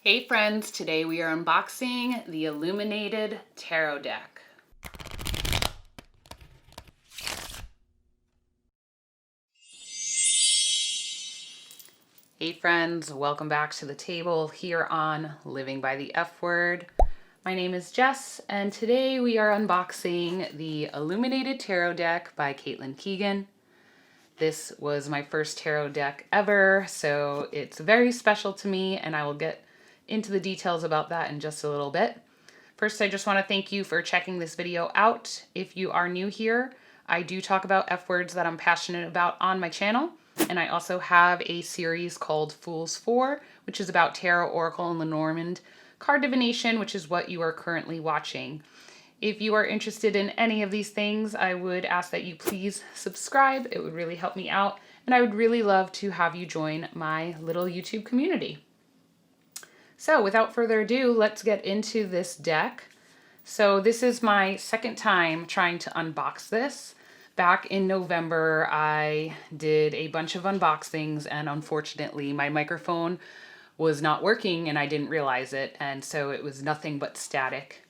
Hey friends, today we are unboxing the Illuminated Tarot deck. Hey friends, welcome back to the table here on Living by the F Word. My name is Jess, and today we are unboxing the Illuminated Tarot deck by Caitlin Keegan. This was my first tarot deck ever, so it's very special to me, and I will get into the details about that in just a little bit. First, I just want to thank you for checking this video out. If you are new here, I do talk about F words that I'm passionate about on my channel, and I also have a series called Fools 4, which is about Tarot, Oracle, and Lenormand card divination, which is what you are currently watching. If you are interested in any of these things, I would ask that you please subscribe. It would really help me out, and I would really love to have you join my little YouTube community. So without further ado, let's get into this deck. So this is my second time trying to unbox this. Back in November, I did a bunch of unboxings, and unfortunately my microphone was not working and I didn't realize it, and so it was nothing but static.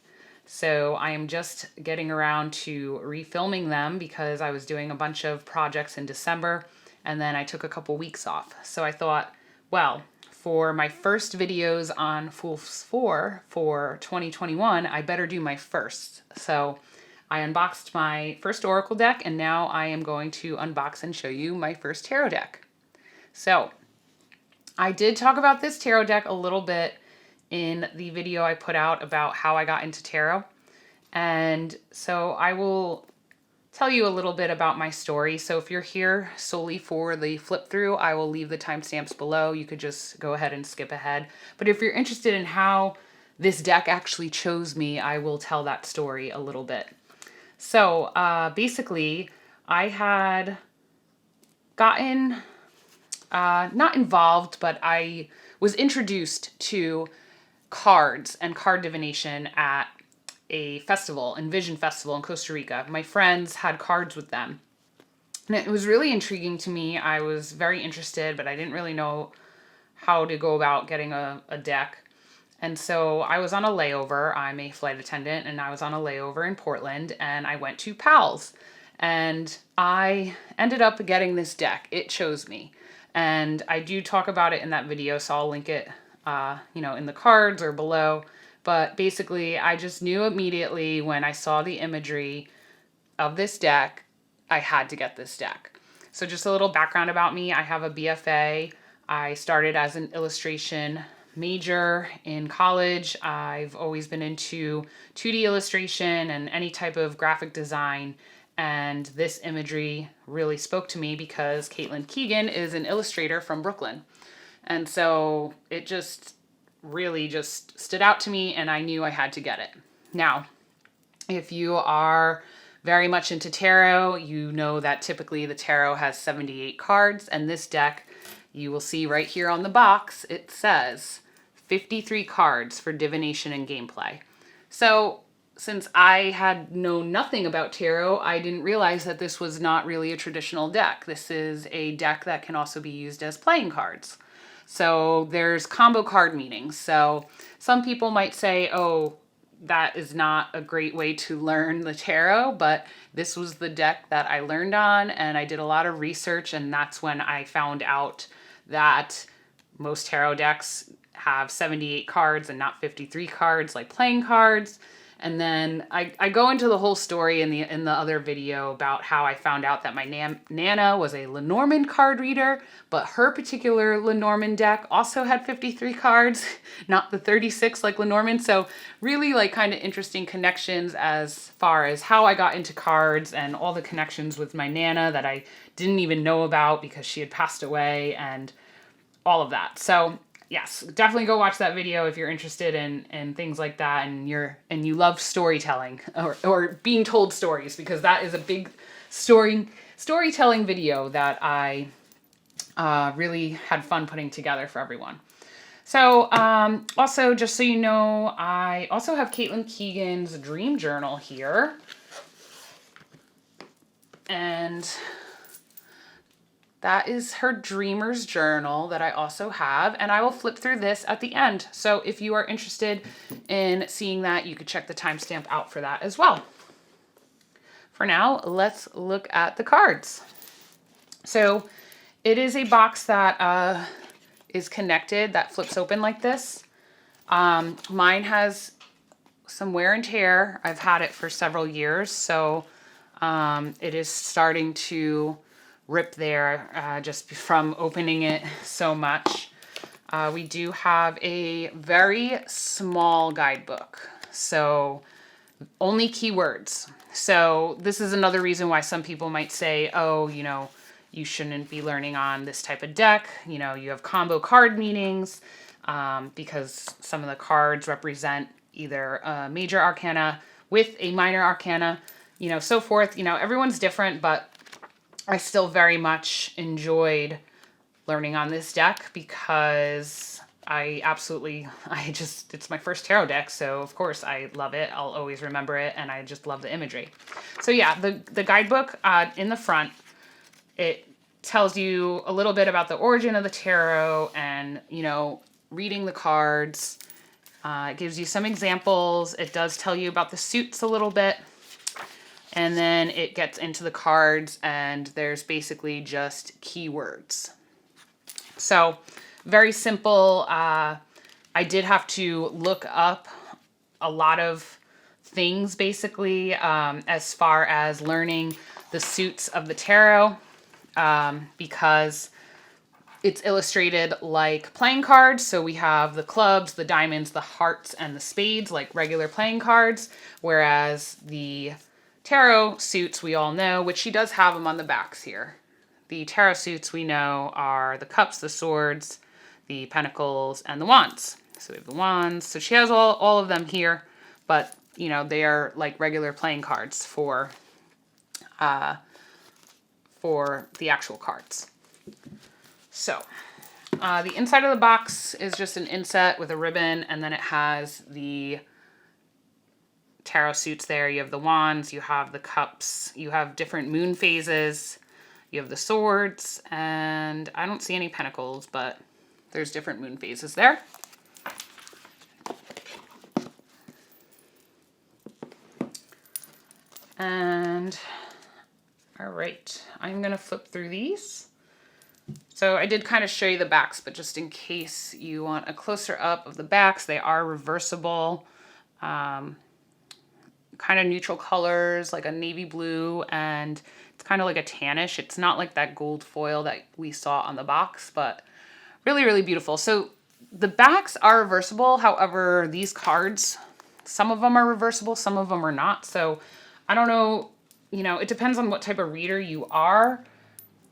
So I am just getting around to refilming them because I was doing a bunch of projects in December and then I took a couple weeks off. So I thought, well, for my first videos on Fools 4 for 2021, I better do my first. So I unboxed my first Oracle deck, and now I am going to unbox and show you my first tarot deck. So I did talk about this tarot deck a little bit in the video I put out about how I got into tarot. And so I will tell you a little bit about my story. So if you're here solely for the flip through, I will leave the timestamps below. You could just go ahead and skip ahead. But if you're interested in how this deck actually chose me, I will tell that story a little bit. So basically, I had gotten, not involved, but I was introduced to cards and card divination at a festival, Envision Festival in Costa Rica. My friends had cards with them. And it was really intriguing to me. I was very interested, but I didn't really know how to go about getting a deck. And so I was on a layover. I'm a flight attendant, and I was on a layover in Portland, and I went to Pal's. And I ended up getting this deck. It chose me. And I do talk about it in that video, so I'll link it in the cards or below. But basically, I just knew immediately when I saw the imagery of this deck, I had to get this deck. So just a little background about me. I have a BFA. I started as an illustration major in college. I've always been into 2D illustration and any type of graphic design. And this imagery really spoke to me because Caitlin Keegan is an illustrator from Brooklyn. And so it just really just stood out to me, and I knew I had to get it. Now, if you are very much into tarot, you know that typically the tarot has 78 cards, and this deck, you will see right here on the box, it says 53 cards for divination and gameplay. So since I had known nothing about tarot, I didn't realize that this was not really a traditional deck. This is a deck that can also be used as playing cards. So there's combo card meanings. So some people might say, oh, that is not a great way to learn the tarot, but this was the deck that I learned on, and I did a lot of research, and that's when I found out that most tarot decks have 78 cards and not 53 cards like playing cards. And then I go into the whole story in the other video about how I found out that my Nana was a Lenormand card reader, but her particular Lenormand deck also had 53 cards, not the 36 like Lenormand. So really kind of interesting connections as far as how I got into cards and all the connections with my Nana that I didn't even know about because she had passed away and all of that. So yes, definitely go watch that video if you're interested in things like that and you love storytelling or being told stories, because that is a big storytelling video that I really had fun putting together for everyone. So also, just so you know, I also have Caitlin Keegan's dream journal here. And That is her dreamer's journal that I also have, and I will flip through this at the end. So if you are interested in seeing that, you could check the timestamp out for that as well. For now, let's look at the cards. So it is a box that is connected, that flips open like this. Mine has some wear and tear. I've had it for several years, so it is starting to rip there just from opening it so much. We do have a very small guidebook, so only keywords. So this is another reason why some people might say, oh, you know, you shouldn't be learning on this type of deck. You know, you have combo card meanings because some of the cards represent either a major arcana with a minor arcana, you know, so forth. You know, everyone's different, but I still very much enjoyed learning on this deck because it's my first tarot deck, so of course I love it. I'll always remember it, and I just love the imagery. So yeah, the guidebook in the front, it tells you a little bit about the origin of the tarot and, you know, reading the cards. It gives you some examples. It does tell you about the suits a little bit. And then it gets into the cards, and there's basically just keywords. So very simple. I did have to look up a lot of things basically as far as learning the suits of the tarot because it's illustrated like playing cards. So we have the clubs, the diamonds, the hearts, and the spades like regular playing cards, whereas the tarot suits we all know, which she does have them on the backs here. The tarot suits we know are the cups, the swords, the pentacles, and the wands. So we have the wands. So she has all of them here, but you know, they are like regular playing cards for the actual cards. So the inside of the box is just an inset with a ribbon, and then it has the tarot suits there. You have the wands, you have the cups, you have different moon phases, you have the swords, and I don't see any pentacles, but there's different moon phases there. And all right, I'm gonna flip through these. So I did kind of show you the backs, but just in case you want a closer up of the backs, they are reversible. Kind of neutral colors, like a navy blue, and it's kind of like a tannish. It's not like that gold foil that we saw on the box, but really, really beautiful. So the backs are reversible. However, these cards, some of them are reversible, some of them are not. So I don't know, you know, it depends on what type of reader you are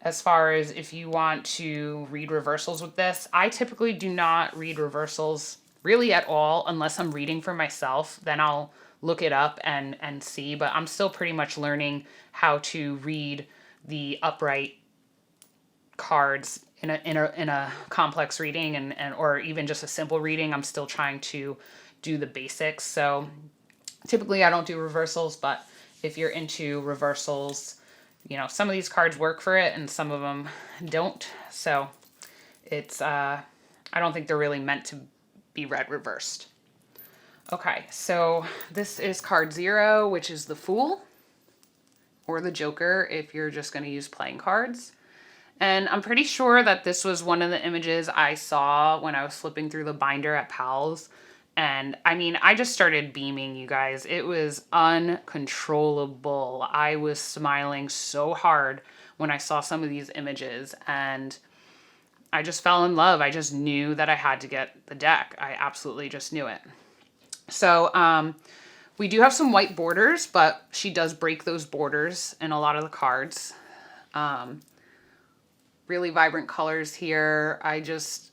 as far as if you want to read reversals with this. I typically do not read reversals really at all unless I'm reading for myself. Then I'll look it up and see, but I'm still pretty much learning how to read the upright cards in a complex reading and or even just a simple reading. I'm still trying to do the basics. So typically I don't do reversals, but if you're into reversals, you know, some of these cards work for it and some of them don't. So it's I don't think they're really meant to be read reversed. Okay, so this is card 0, which is the Fool, or the Joker if you're just going to use playing cards. And I'm pretty sure that this was one of the images I saw when I was flipping through the binder at Pal's. And I mean, I just started beaming, you guys. It was uncontrollable. I was smiling so hard when I saw some of these images, and I just fell in love. I just knew that I had to get the deck. I absolutely just knew it. So we do have some white borders, but she does break those borders in a lot of the cards. Really vibrant colors here. I just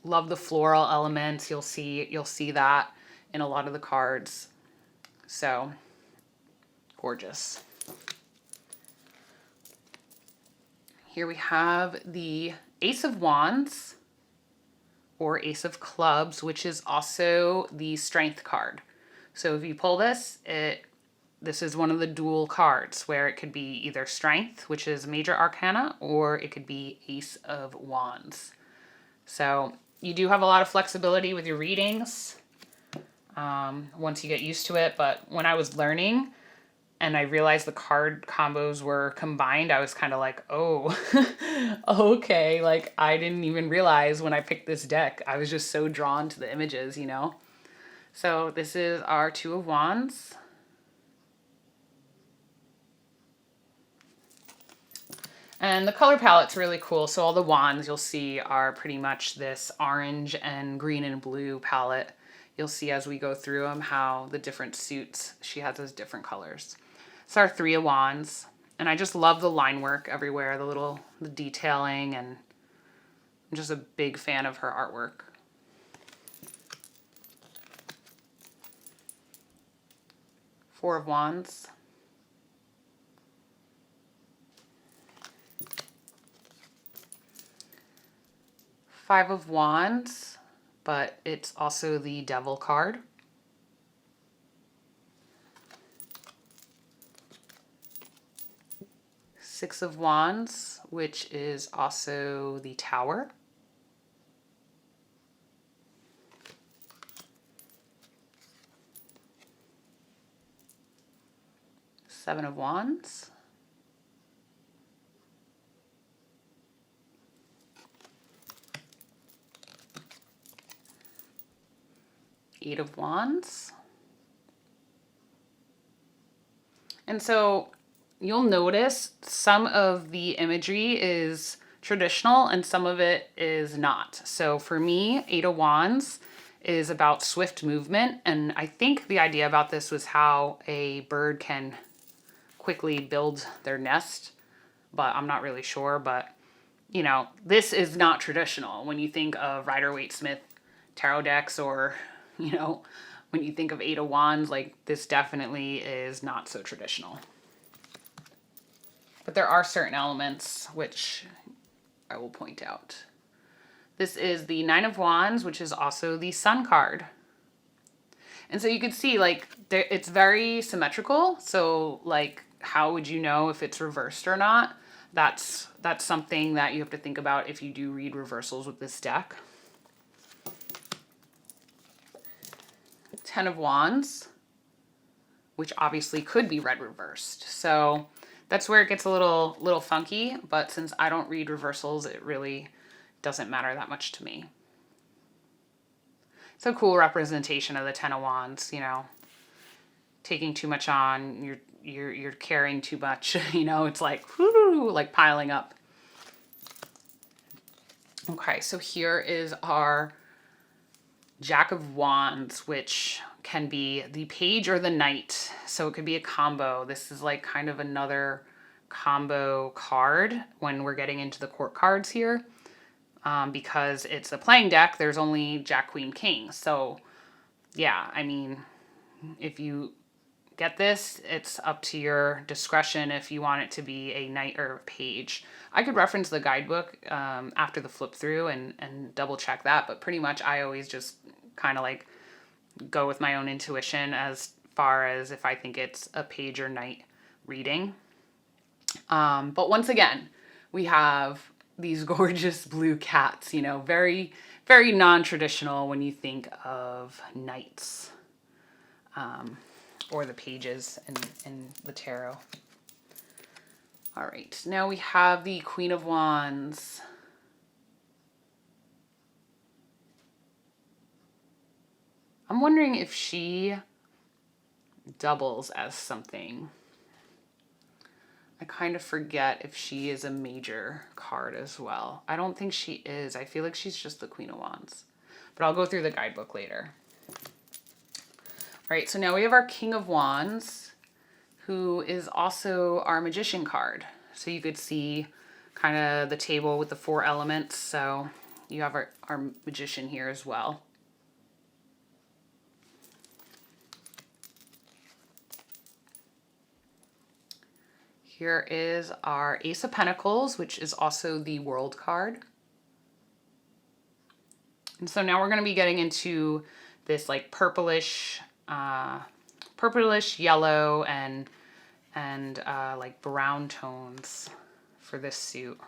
love the floral elements. You'll see that in a lot of the cards. So gorgeous. Here we have the Ace of Wands, or Ace of Clubs, which is also the Strength card. So if you pull this, it this is one of the dual cards where it could be either Strength, which is Major Arcana, or it could be Ace of Wands. So you do have a lot of flexibility with your readings once you get used to it. But when I was learning and I realized the card combos were combined, I was kind of like, oh, okay. Like, I didn't even realize when I picked this deck. I was just so drawn to the images, you know? So this is our Two of Wands. And the color palette's really cool. So all the wands you'll see are pretty much this orange and green and blue palette. You'll see as we go through them how the different suits, she has those different colors. It's our Three of Wands. And I just love the line work everywhere, the detailing, and I'm just a big fan of her artwork. Four of Wands. Five of Wands, but it's also the Devil card. Six of Wands, which is also the Tower. Seven of Wands. Eight of Wands. And so you'll notice some of the imagery is traditional and some of it is not. So for me, Eight of Wands is about swift movement. And I think the idea about this was how a bird can quickly build their nest, but I'm not really sure. But, you know, this is not traditional. When you think of Rider-Waite-Smith tarot decks, or, you know, when you think of Eight of Wands, like, this definitely is not so traditional. But there are certain elements which I will point out. This is the Nine of Wands, which is also the Sun card. And so you can see, like, it's very symmetrical. So, like, how would you know if it's reversed or not? That's something that you have to think about if you do read reversals with this deck. Ten of Wands, which obviously could be read reversed. So that's where it gets a little funky, but since I don't read reversals, it really doesn't matter that much to me. It's a cool representation of the Ten of Wands, you know. Taking too much on, you're carrying too much, you know, it's like, whoo, like piling up. Okay, so here is our Jack of Wands, which can be the Page or the Knight. So it could be a combo. This is like kind of another combo card when we're getting into the court cards here. Because it's a playing deck, there's only Jack, Queen, King. So yeah, I mean, if you get this, it's up to your discretion if you want it to be a knight or a page. I could reference the guidebook after the flip through and double check that, but pretty much I always just kind of like go with my own intuition as far as if I think it's a page or knight reading. But once again, we have these gorgeous blue cats, you know, very, very non-traditional when you think of knights. Or the pages in the tarot. All right, now we have the Queen of Wands. I'm wondering if she doubles as something. I kind of forget if she is a major card as well. I don't think she is. I feel like she's just the Queen of Wands. But I'll go through the guidebook later. All right, so now we have our King of Wands, who is also our Magician card. So you could see kind of the table with the four elements. So you have our Magician here as well. Here is our Ace of Pentacles, which is also the World card. And so now we're going to be getting into this like purplish purplish yellow and like brown tones for this suit.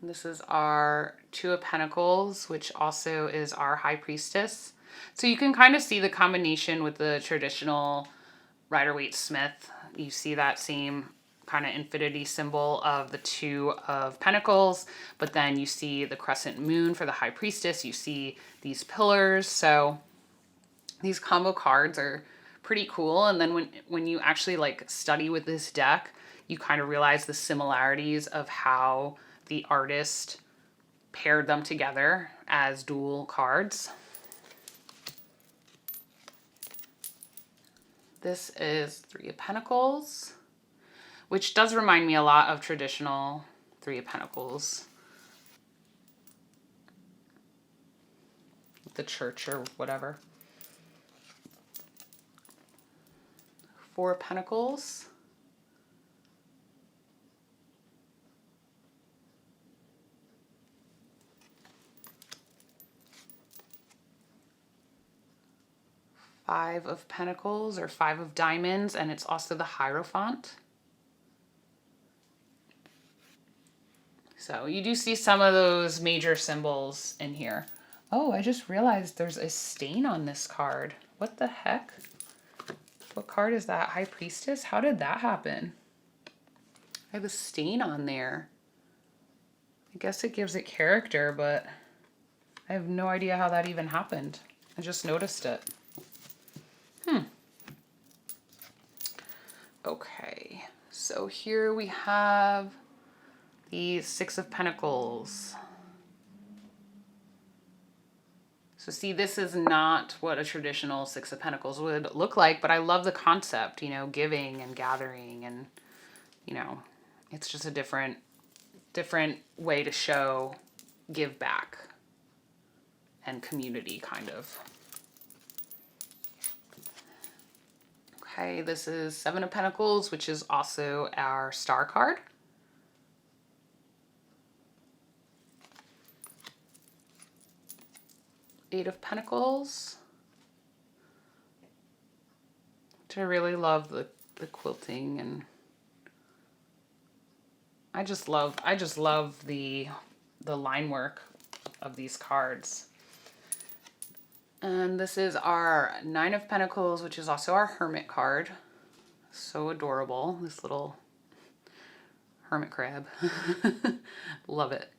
This is our Two of Pentacles, which also is our High Priestess. So you can kind of see the combination with the traditional Rider-Waite-Smith. You see that same kind of infinity symbol of the Two of Pentacles, but then you see the crescent moon for the High Priestess. You see these pillars. So these combo cards are pretty cool. And then when you actually like study with this deck, you kind of realize the similarities of how the artist paired them together as dual cards. This is Three of Pentacles, which does remind me a lot of traditional Three of Pentacles. The church or whatever. Four of Pentacles. Five of Pentacles or Five of Diamonds, and it's also the Hierophant. So you do see some of those major symbols in here. Oh, I just realized there's a stain on this card. What the heck? What card is that? High Priestess? How did that happen? I have a stain on there. I guess it gives it character, but I have no idea how that even happened. I just noticed it. Okay, so here we have the Six of Pentacles. So see, this is not what a traditional Six of Pentacles would look like, but I love the concept, you know, giving and gathering, and, you know, it's just a different way to show give back and community, kind of. Okay, this is Seven of Pentacles, which is also our star card. Eight of Pentacles. Which I really love the quilting, and I just love the line work of these cards. And this is our Nine of Pentacles, which is also our Hermit card. So adorable, this little hermit crab. Love it.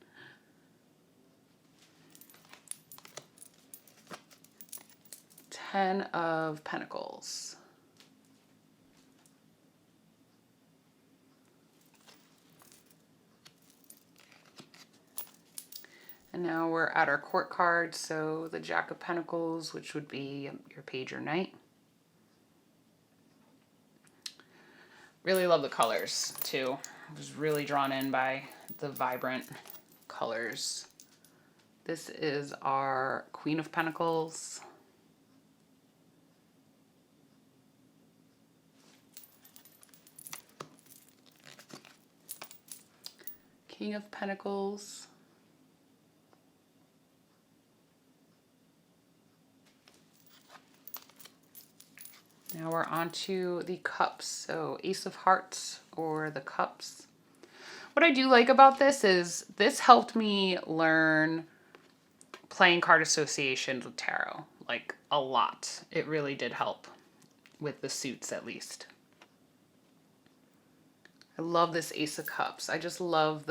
Ten of Pentacles. And now we're at our court cards, so the Jack of Pentacles, which would be your page or knight. Really love the colors too. I was really drawn in by the vibrant colors. This is our Queen of Pentacles. King of Pentacles. Now we're on to the cups. So Ace of Hearts or the cups. What I do like about this is this helped me learn playing card associations with tarot, like a lot. It really did help with the suits, at least. I love this Ace of Cups. I just love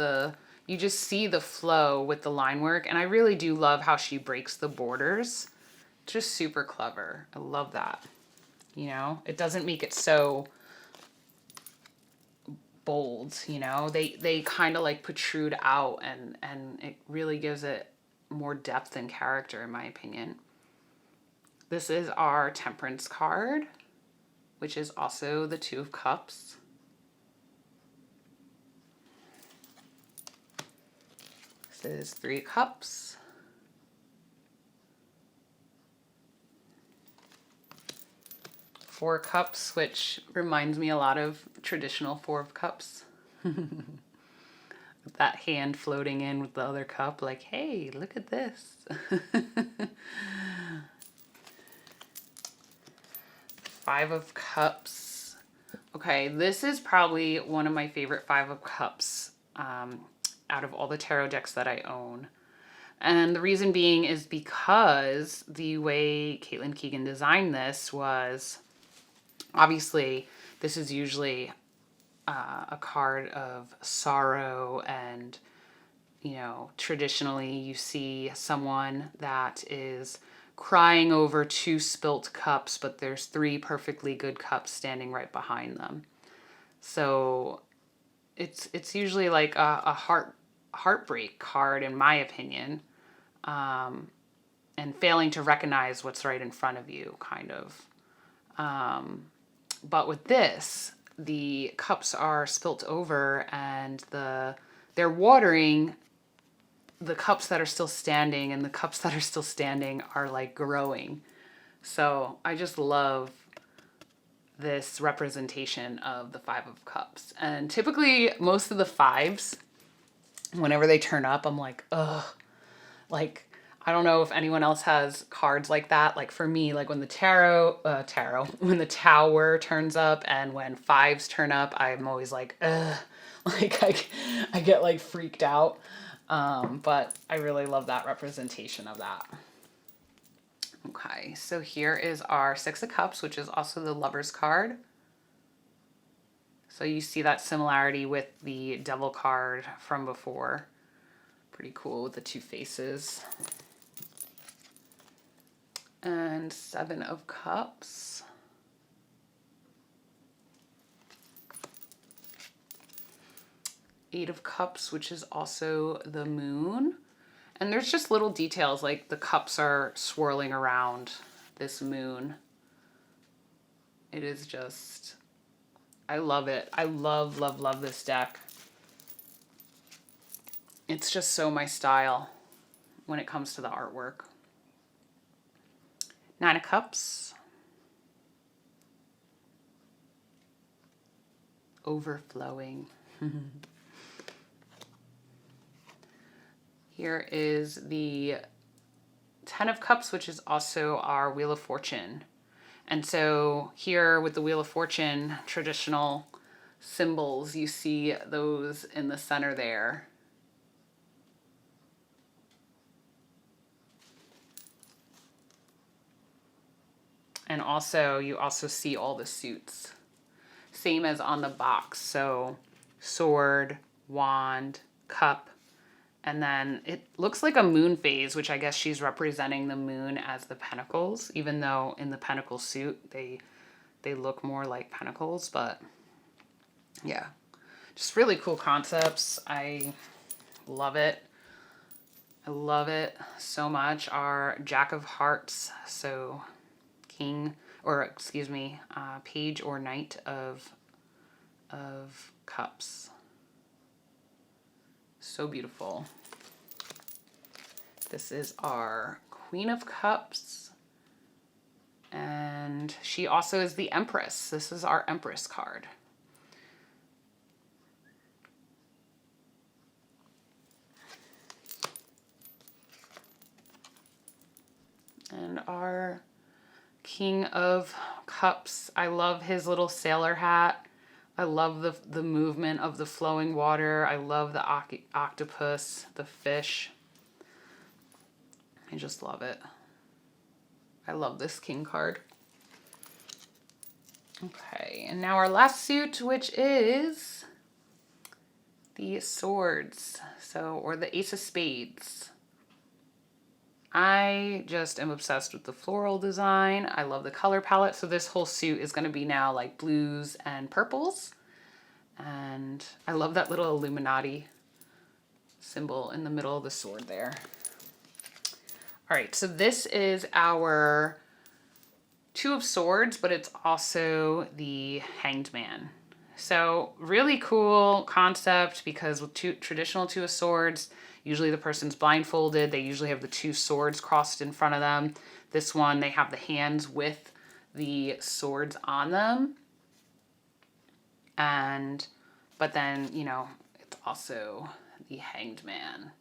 you just see the flow with the line work, and I really do love how she breaks the borders. Just super clever. I love that. You know, it doesn't make it so bold, you know, they kind of like protrude out, and it really gives it more depth and character, in my opinion. This is our Temperance card, which is also the Two of Cups. This is Three of Cups. Four of Cups, which reminds me a lot of traditional Four of Cups. That hand floating in with the other cup, like, hey, look at this. Five of Cups. Okay, this is probably one of my favorite Five of Cups out of all the tarot decks that I own. And the reason being is because the way Caitlin Keegan designed this was, obviously, this is usually a card of sorrow, and, you know, traditionally you see someone that is crying over two spilt cups, but there's three perfectly good cups standing right behind them. So it's usually like a heartbreak card, in my opinion, and failing to recognize what's right in front of you, kind of. But with this, the cups are spilt over, and they're watering the cups that are still standing, and the cups that are still standing are like growing. So I just love this representation of the Five of Cups. And typically most of the fives, whenever they turn up, I'm like, ugh. Like, I don't know if anyone else has cards like that. Like for me, like when the when the Tower turns up and when fives turn up, I'm always like, ugh. Like I get like freaked out. But I really love that representation of that. Okay, so here is our Six of Cups, which is also the Lover's card. So you see that similarity with the Devil card from before. Pretty cool with the two faces. And Seven of Cups. Eight of Cups, which is also the Moon. And there's just little details, like the cups are swirling around this moon. It is just, I love it. I love, love, love this deck. It's just so my style when it comes to the artwork. Nine of Cups. Overflowing. Here is the Ten of Cups, which is also our Wheel of Fortune. And so here with the Wheel of Fortune, traditional symbols, you see those in the center there. And also, you also see all the suits. Same as on the box. So sword, wand, cup, and then it looks like a moon phase, which I guess she's representing the moon as the pentacles, even though in the pentacle suit, they look more like pentacles, but yeah, just really cool concepts. I love it. I love it so much. Our Jack of Hearts, so page or knight of cups. So beautiful. This is our Queen of Cups. And she also is the Empress. This is our Empress card. And our King of Cups. I love his little sailor hat. I love the movement of the flowing water. I love the octopus, the fish. I just love it. I love this King card. Okay, and now our last suit, which is the Swords, or the Ace of Spades. I just am obsessed with the floral design. I love the color palette. So this whole suit is going to be now like blues and purples. And I love that little Illuminati symbol in the middle of the sword there. All right, so this is our Two of Swords, but it's also the Hanged Man. So really cool concept, because with traditional Two of Swords, usually the person's blindfolded. They usually have the two swords crossed in front of them. This one, they have the hands with the swords on them. But then, you know, it's also the Hanged Man.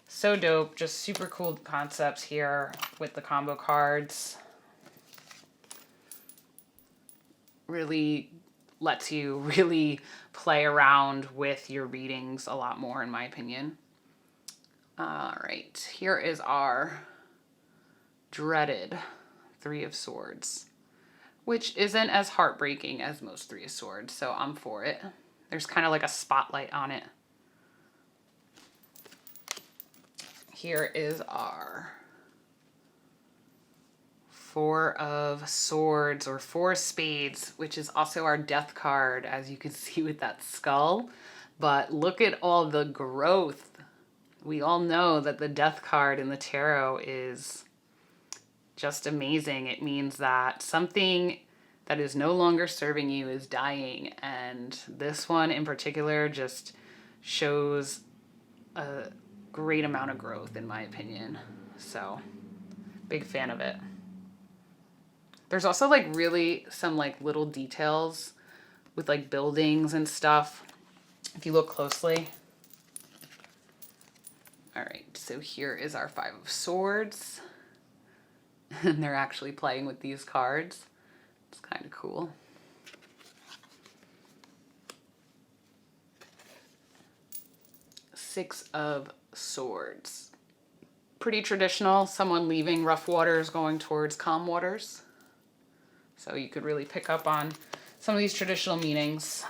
So dope. Just super cool concepts here with the combo cards. really lets you really play around with your readings a lot more, in my opinion. All right, here is our dreaded Three of Swords, which isn't as heartbreaking as most Three of Swords, so I'm for it. There's kind of like a spotlight on it. Here is our Four of Swords, or Four of Spades, which is also our death card, as you can see with that skull. But look at all the growth. We all know that the death card in the tarot is just amazing. It means that something that is no longer serving you is dying. And this one in particular just shows a great amount of growth, in my opinion. So, big fan of it. There's also like really some like little details with like buildings and stuff, if you look closely. All right, so here is our Five of Swords. And they're actually playing with these cards. It's kind of cool. Six of Swords. Pretty traditional, someone leaving rough waters going towards calm waters. So you could really pick up on some of these traditional meanings.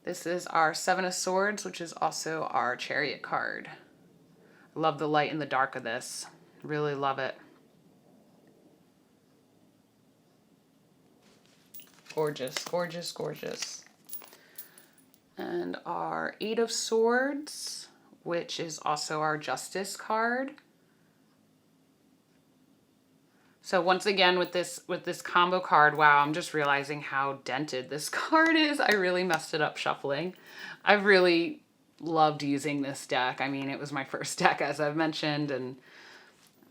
This is our Seven of Swords, which is also our Chariot card. I love the light and the dark of this. Really love it. Gorgeous, gorgeous, gorgeous. And our Eight of Swords, which is also our Justice card. So once again with this combo card, wow, I'm just realizing how dented this card is. I really messed it up shuffling. I've really loved using this deck. I mean, it was my first deck, as I've mentioned, and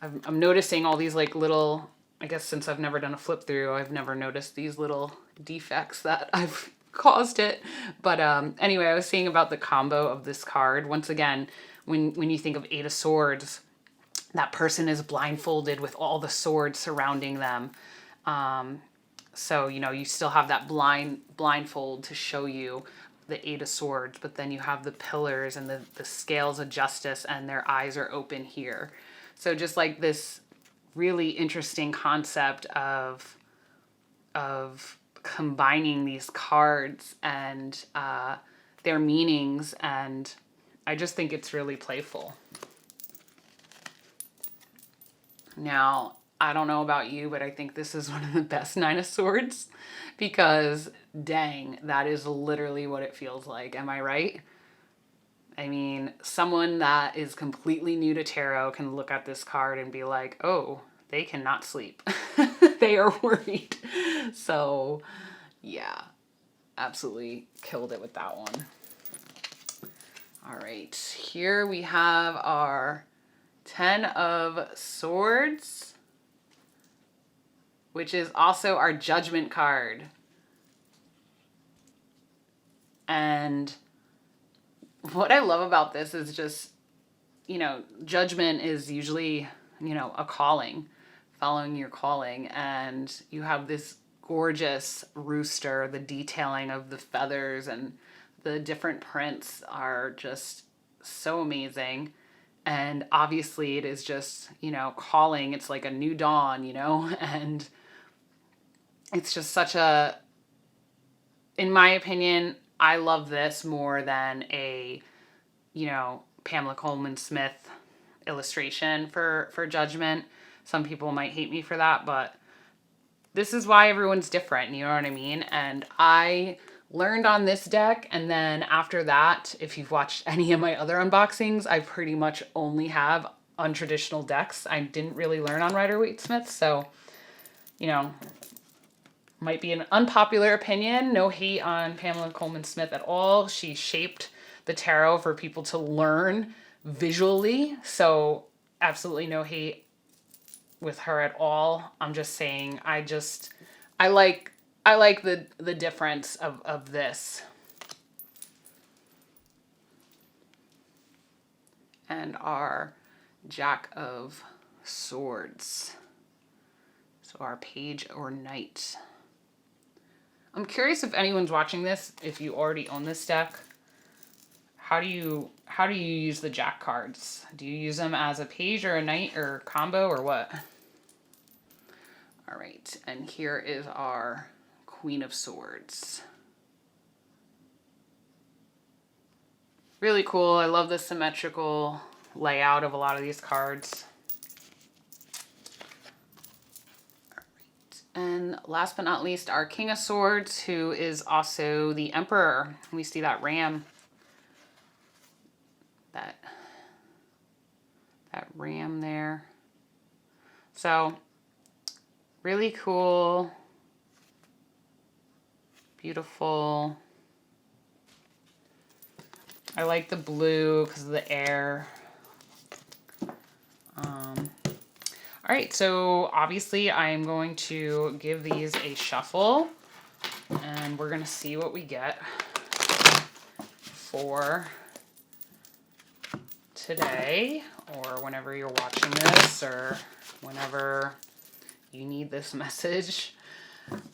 I'm noticing all these like little, I guess since I've never done a flip through, I've never noticed these little defects that I've caused it. But anyway, I was saying about the combo of this card. Once again, when you think of Eight of Swords, that person is blindfolded with all the swords surrounding them. So, you know, you still have that blindfold to show you the Eight of Swords, but then you have the pillars and the scales of justice, and their eyes are open here. So just like this really interesting concept of combining these cards and their meanings, and I just think it's really playful. Now, I don't know about you, but I think this is one of the best Nine of Swords, because dang, that is literally what it feels like. Am I right? I mean, someone that is completely new to tarot can look at this card and be like, oh, they cannot sleep. They are worried. So, yeah, absolutely killed it with that one. All right, here we have our Ten of Swords, which is also our Judgment card. And what I love about this is just, you know, judgment is usually, you know, a calling, following your calling. And you have this gorgeous rooster, the detailing of the feathers and the different prints are just so amazing. And obviously it is just, you know, calling. It's like a new dawn, you know, and it's just such a, in my opinion, I love this more than a, you know, Pamela Coleman Smith illustration for Judgment. Some people might hate me for that, but this is why everyone's different, you know what I mean? And I learned on this deck, and then after that, if you've watched any of my other unboxings, I pretty much only have untraditional decks. I didn't really learn on Rider-Waite-Smith, so, you know, might be an unpopular opinion. No hate on Pamela Coleman Smith at all. She shaped the tarot for people to learn visually, so absolutely no hate with her at all. I'm just saying, I like the difference of this. And our Jack of Swords. So our Page or Knight. I'm curious if anyone's watching this, if you already own this deck. How do you use the Jack cards? Do you use them as a page or a knight or combo or what? All right, and here is our Queen of Swords. Really cool. I love the symmetrical layout of a lot of these cards. All right. And last but not least, our King of Swords, who is also the Emperor. We see that ram. That ram there. So really cool, beautiful. I like the blue because of the air. All right, so obviously I'm going to give these a shuffle and we're gonna see what we get for today, or whenever you're watching this, or whenever you need this message,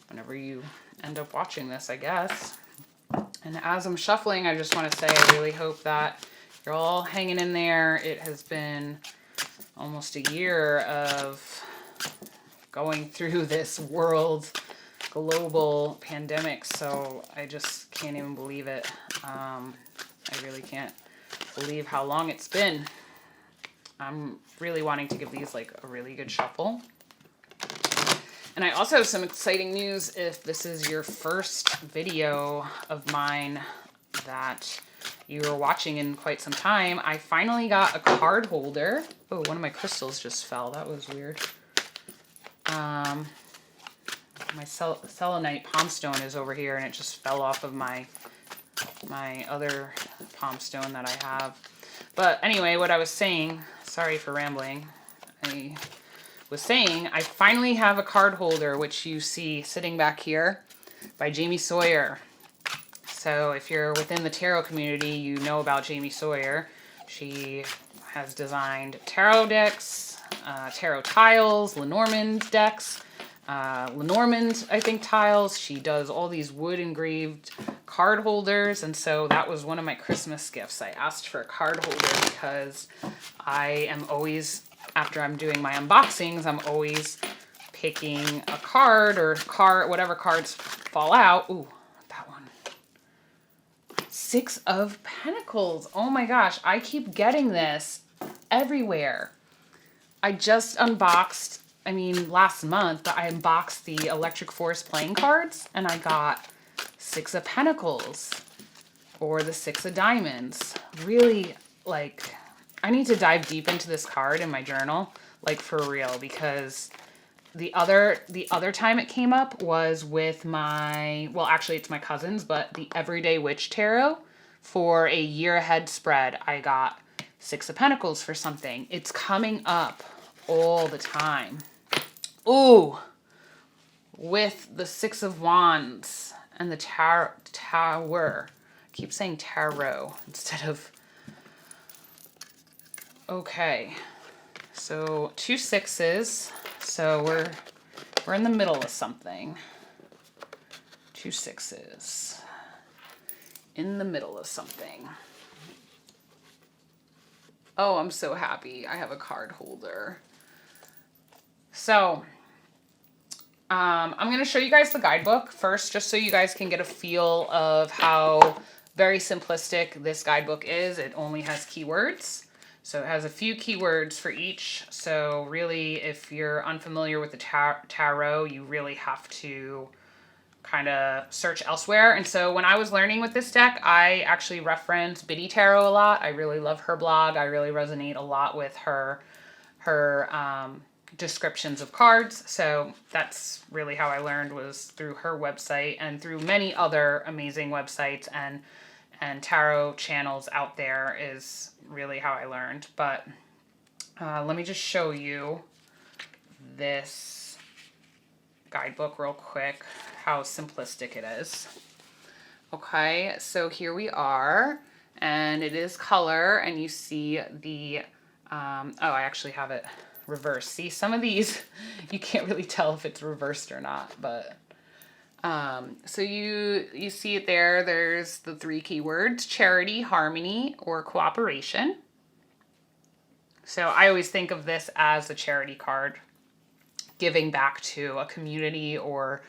whenever you end up watching this, I guess. And as I'm shuffling, I just want to say I really hope that you're all hanging in there. It has been almost a year of going through this world global pandemic, so I just can't even believe it. I really can't believe how long it's been. I'm really wanting to give these like a really good shuffle. And I also have some exciting news if this is your first video of mine that you were watching in quite some time. I finally got a card holder. Oh, one of my crystals just fell. That was weird. My selenite palm stone is over here and it just fell off of my other palm stone that I have. But anyway, what I was saying, sorry for rambling, I was saying I finally have a card holder, which you see sitting back here by Jamie Sawyer. So if you're within the tarot community, you know about Jamie Sawyer. She has designed tarot decks, tarot tiles, Lenormand decks, Lenormand, I think, tiles. She does all these wood engraved card holders, and so that was one of my Christmas gifts. I asked for a card holder because I am always, after I'm doing my unboxings, I'm always picking a card or whatever cards fall out. Ooh, that one. 6 of Pentacles. Oh my gosh, I keep getting this everywhere. I just unboxed, last month, I unboxed the Electric Force playing cards and I got 6 of Pentacles or the 6 of Diamonds. Really, like, I need to dive deep into this card in my journal, like for real, because the other time it came up was with my, well, actually it's my cousin's, but the Everyday Witch Tarot. For a year ahead spread, I got 6 of Pentacles for something. It's coming up all the time. Ooh, with the 6 of Wands and the tower. I keep saying tarot instead of, okay. So 2 6s. So we're in the middle of something. 2 6s. In the middle of something. Oh, I'm so happy I have a card holder. So, I'm going to show you guys the guidebook first, just so you guys can get a feel of how very simplistic this guidebook is. It only has keywords. So it has a few keywords for each. So really, if you're unfamiliar with the tarot, you really have to kind of search elsewhere. And so when I was learning with this deck, I actually reference Biddy Tarot a lot. I really love her blog. I really resonate a lot with her descriptions of cards. So that's really how I learned, was through her website and through many other amazing websites and tarot channels out there is really how I learned. But let me just show you this guidebook real quick, how simplistic it is. Okay, so here we are, and it is color, and you see the, oh, I actually have it reversed. See, some of these, you can't really tell if it's reversed or not, but So you see it there. There's the 3 keywords: charity, harmony, or cooperation. So I always think of this as a charity card, giving back to a community or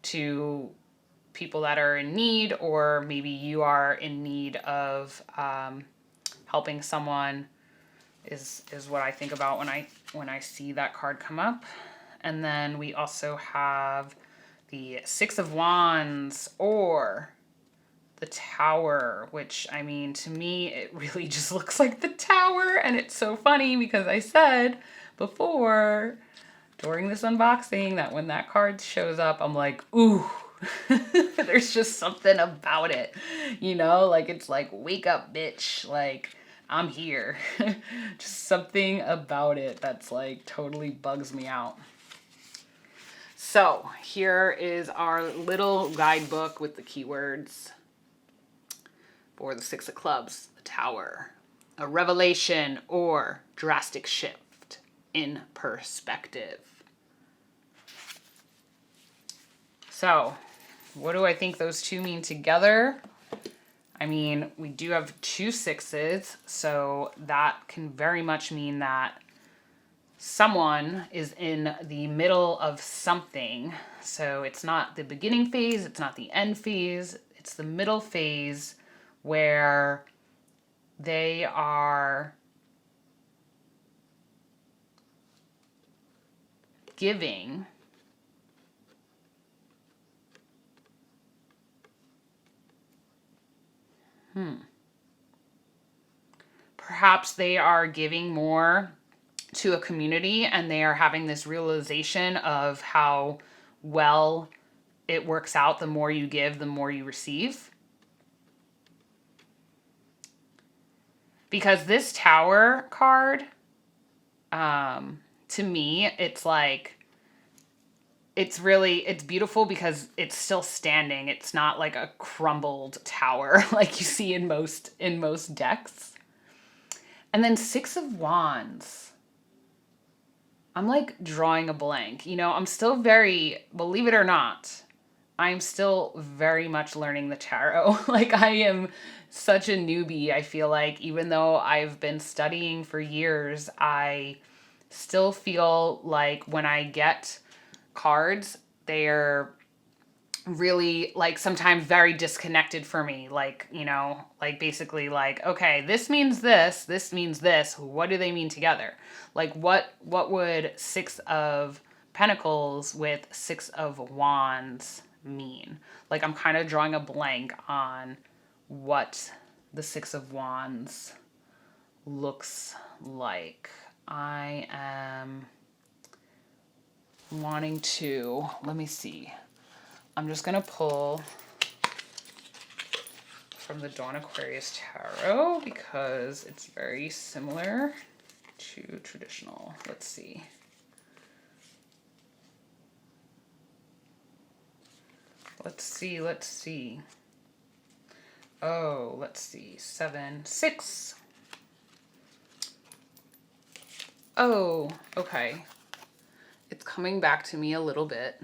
to people that are in need, or maybe you are in need of helping someone is what I think about when I see that card come up. And then we also have the 6 of Wands or the Tower, which, I mean, to me, it really just looks like the Tower. And it's so funny because I said before during this unboxing that when that card shows up, I'm like, ooh, there's just something about it, you know, like it's like, wake up, bitch, like I'm here. Just something about it that's like totally bugs me out. So here is our little guidebook with the keywords for the 6 of Clubs, the Tower: a revelation or drastic shift in perspective. So what do I think those two mean together? I mean, we do have 2 6s, so that can very much mean that someone is in the middle of something. So it's not the beginning phase, it's not the end phase, it's the middle phase where they are giving perhaps they are giving more to a community, and they are having this realization of how well it works out. The more you give, the more you receive. Because this Tower card, to me, it's like, it's beautiful because it's still standing. It's not like a crumbled tower like you see in most decks. And then 6 of Wands. I'm like drawing a blank. You know, I'm still believe it or not, I'm still very much learning the tarot. Like, I am such a newbie, I feel like, even though I've been studying for years, I still feel like when I get cards, they're really, like, sometimes very disconnected for me. Like, you know, like basically like, okay, this means this means this. What do they mean together? Like, what would 6 of Pentacles with 6 of Wands mean? Like, I'm kind of drawing a blank on what the 6 of Wands looks like. I am wanting to, let me see. I'm just going to pull from the Dawn Aquarius Tarot because it's very similar to traditional. Let's see. Let's see. Oh, let's see. 7, 6. Oh, okay. It's coming back to me a little bit.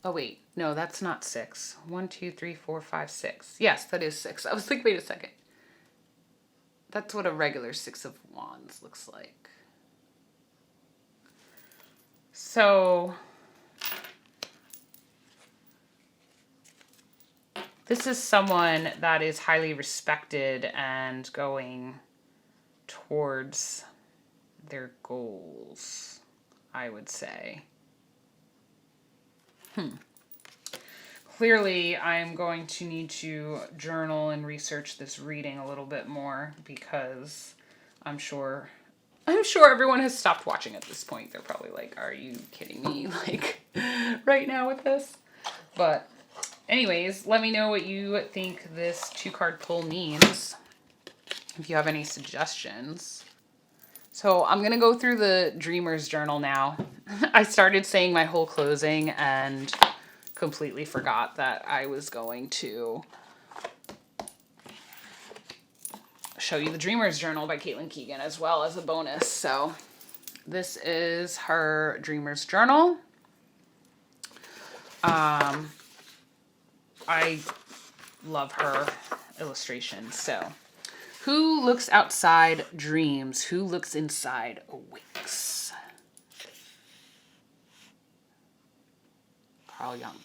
Oh, wait. No, that's not 6. 1, 2, 3, 4, 5, 6. Yes, that is 6. I was like, wait a second. That's what a regular 6 of Wands looks like. So this is someone that is highly respected and going towards their goals, I would say. Clearly, I'm going to need to journal and research this reading a little bit more because I'm sure everyone has stopped watching at this point. They're probably like, are you kidding me? Like, right now with this? But anyways, let me know what you think this 2-card pull means. If you have any suggestions. So I'm going to go through the Dreamer's Journal now. I started saying my whole closing and completely forgot that I was going to show you the Dreamer's Journal by Caitlin Keegan as well as a bonus. So this is her Dreamer's Journal. I love her illustrations. So, who looks outside dreams? Who looks inside awakes? Carl Jung.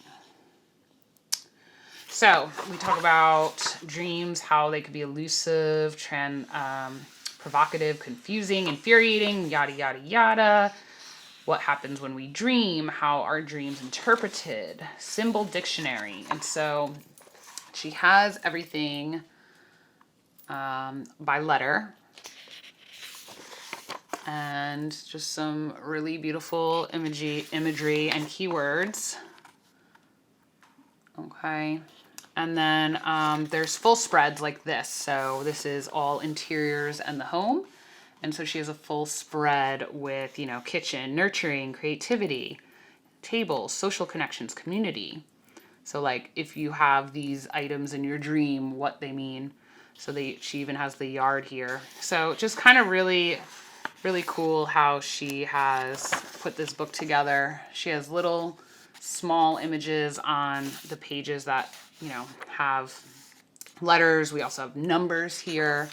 So, we talk about dreams, how they could be elusive, provocative, confusing, infuriating, yada, yada, yada. What happens when we dream? How are dreams interpreted? Symbol dictionary. And so she has everything by letter. And just some really beautiful imagery and keywords. Okay. And then there's full spreads like this. So this is all interiors and the home. And so she has a full spread with, you know, kitchen, nurturing, creativity, tables, social connections, community. So like if you have these items in your dream, what they mean. So she even has the yard here. So just kind of really, really cool how she has put this book together. She has little small images on the pages that, you know, have letters. We also have numbers here.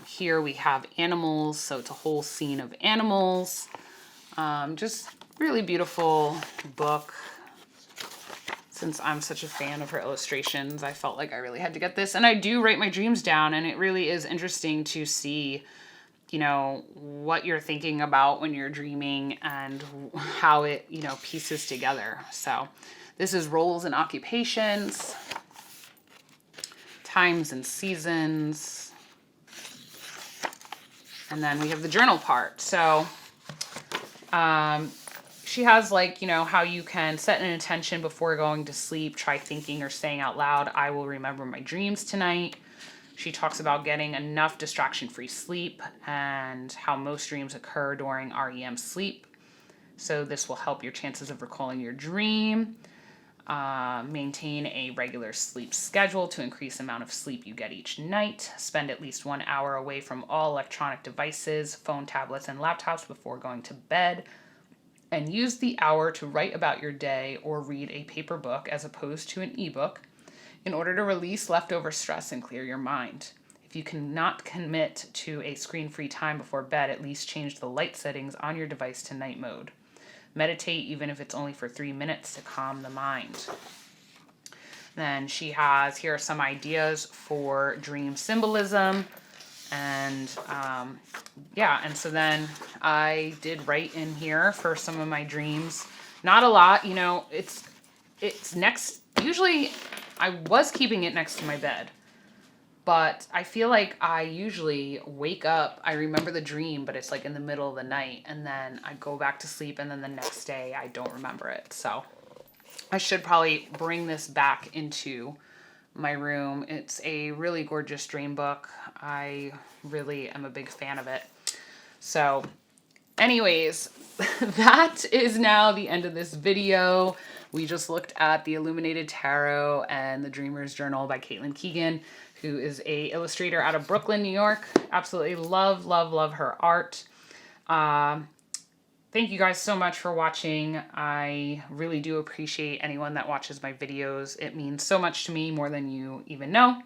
Here we have animals, so it's a whole scene of animals. Just really beautiful book. Since I'm such a fan of her illustrations, I felt like I really had to get this. And I do write my dreams down, and it really is interesting to see, you know, what you're thinking about when you're dreaming and how it, you know, pieces together. So this is roles and occupations, times and seasons. And then we have the journal part. So she has like, you know, how you can set an intention before going to sleep. Try thinking or saying out loud, I will remember my dreams tonight. She talks about getting enough distraction-free sleep and how most dreams occur during REM sleep. So this will help your chances of recalling your dream. Maintain a regular sleep schedule to increase the amount of sleep you get each night. Spend at least 1 hour away from all electronic devices, phone, tablets, and laptops before going to bed. And use the hour to write about your day or read a paper book as opposed to an ebook in order to release leftover stress and clear your mind. If you cannot commit to a screen-free time before bed, at least change the light settings on your device to night mode. Meditate, even if it's only for 3 minutes, to calm the mind. Then she has, here are some ideas for dream symbolism. And yeah, and so then I did write in here for some of my dreams. Not a lot, you know, it's next, usually I was keeping it next to my bed. But I feel like I usually wake up, I remember the dream, but it's like in the middle of the night, and then I go back to sleep, and then the next day I don't remember it. So I should probably bring this back into my room. It's a really gorgeous dream book. I really am a big fan of it. So anyways, that is now the end of this video. We just looked at the Illuminated Tarot and the Dreamer's Journal by Caitlin Keegan, who is a illustrator out of Brooklyn, New York. Absolutely love, love, love her art. Thank you guys so much for watching. I really do appreciate anyone that watches my videos. It means so much to me, more than you even know.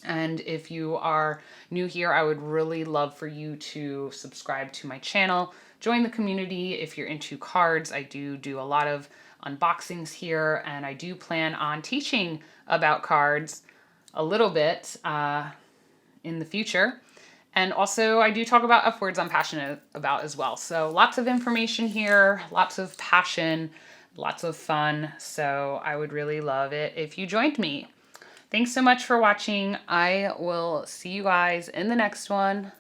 And if you are new here, I would really love for you to subscribe to my channel. Join the community if you're into cards. I do a lot of unboxings here, and I do plan on teaching about cards a little bit in the future. And also I do talk about F words I'm passionate about as well. So lots of information here, lots of passion, lots of fun. So I would really love it if you joined me. Thanks so much for watching. I will see you guys in the next one.